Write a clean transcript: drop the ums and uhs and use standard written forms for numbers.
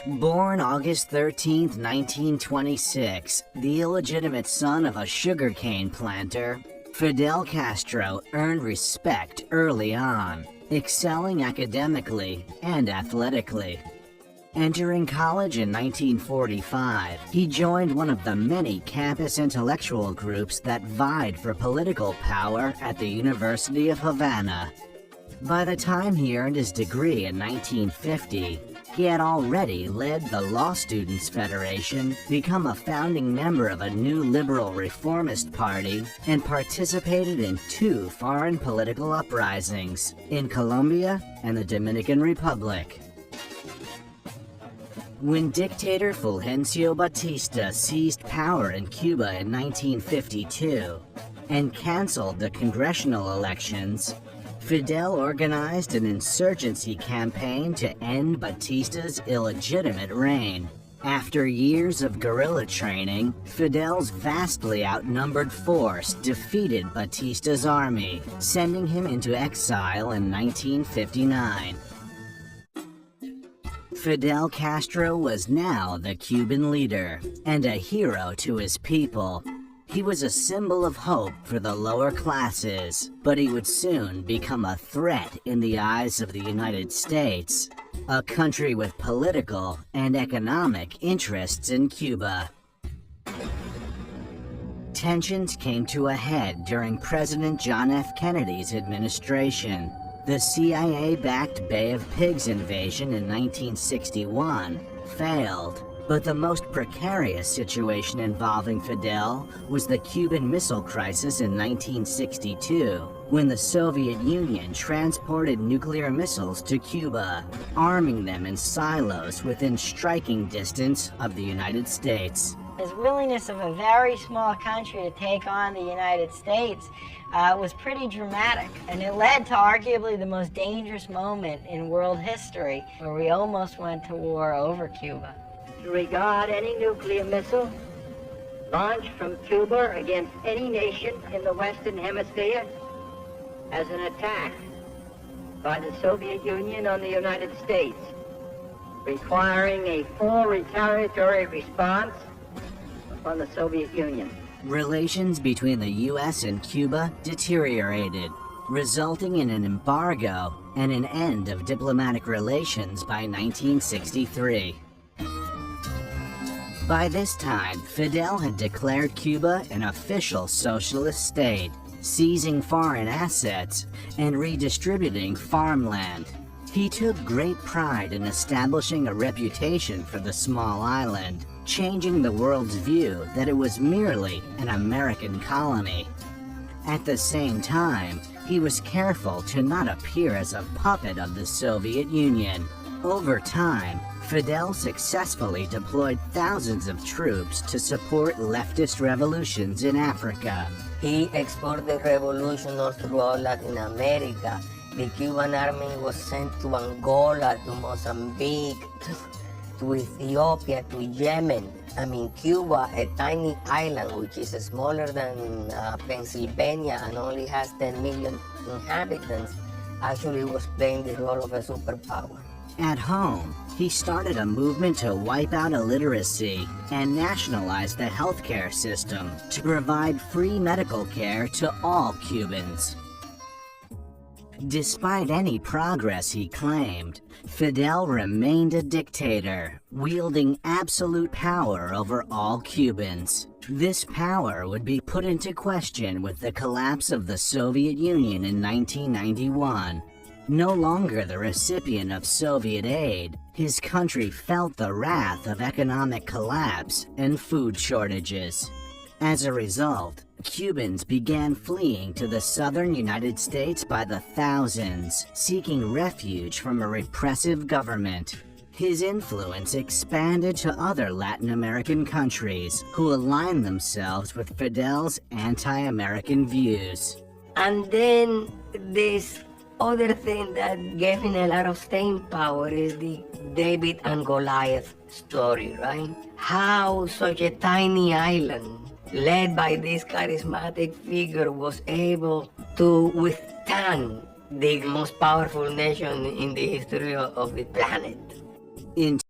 Born August 13, 1926, the illegitimate son of a sugarcane planter, Fidel Castro earned respect early on, excelling academically and athletically. Entering college in 1945, he joined one of the many campus intellectual groups that vied for political power at the University of Havana. By the time he earned his degree in 1950, he had already led the Law Students Federation, become a founding member of a new liberal reformist party, and participated in 2 foreign political uprisings in Colombia and the Dominican Republic. When dictator Fulgencio Batista seized power in Cuba in 1952 and canceled the congressional elections, Fidel organized an insurgency campaign to end Batista's illegitimate reign. After years of guerrilla training, Fidel's vastly outnumbered force defeated Batista's army, sending him into exile in 1959. Fidel Castro was now the Cuban leader, and a hero to his people. He was a symbol of hope for the lower classes, but he would soon become a threat in the eyes of the United States, a country with political and economic interests in Cuba. Tensions came to a head during President John F. Kennedy's administration. The CIA-backed Bay of Pigs invasion in 1961 failed, but the most precarious situation involving Fidel was the Cuban Missile Crisis in 1962, when the Soviet Union transported nuclear missiles to Cuba, arming them in silos within striking distance of the United States. His willingness of a very small country to take on the United States was pretty dramatic, and it led to arguably the most dangerous moment in world history, where we almost went to war over Cuba. To regard any nuclear missile launched from Cuba against any nation in the Western Hemisphere as an attack by the Soviet Union on the United States, requiring a full retaliatory response on the Soviet Union. Relations between the U.S. and Cuba deteriorated, resulting in an embargo and an end of diplomatic relations by 1963. By this time, Fidel had declared Cuba an official socialist state, seizing foreign assets and redistributing farmland. He took great pride in establishing a reputation for the small island, changing the world's view that it was merely an American colony. At the same time, he was careful to not appear as a puppet of the Soviet Union. Over time, Fidel successfully deployed thousands of troops to support leftist revolutions in Africa. He exported revolutions throughout Latin America. The Cuban army was sent to Angola, to Mozambique, to Ethiopia, to Yemen. I mean, Cuba, a tiny island which is smaller than Pennsylvania and only has 10 million inhabitants, actually was playing the role of a superpower. At home, he started a movement to wipe out illiteracy and nationalize the healthcare system to provide free medical care to all Cubans. Despite any progress he claimed, Fidel remained a dictator, wielding absolute power over all Cubans. This power would be put into question with the collapse of the Soviet Union in 1991. No longer the recipient of Soviet aid, his country felt the wrath of economic collapse and food shortages. As a result, Cubans began fleeing to the southern United States by the thousands, seeking refuge from a repressive government. His influence expanded to other Latin American countries, who aligned themselves with Fidel's anti-American views. And then this other thing that gave him a lot of staying power is the David and Goliath story, right? How such a tiny island, led by this charismatic figure, was able to withstand the most powerful nation in the history of the planet. In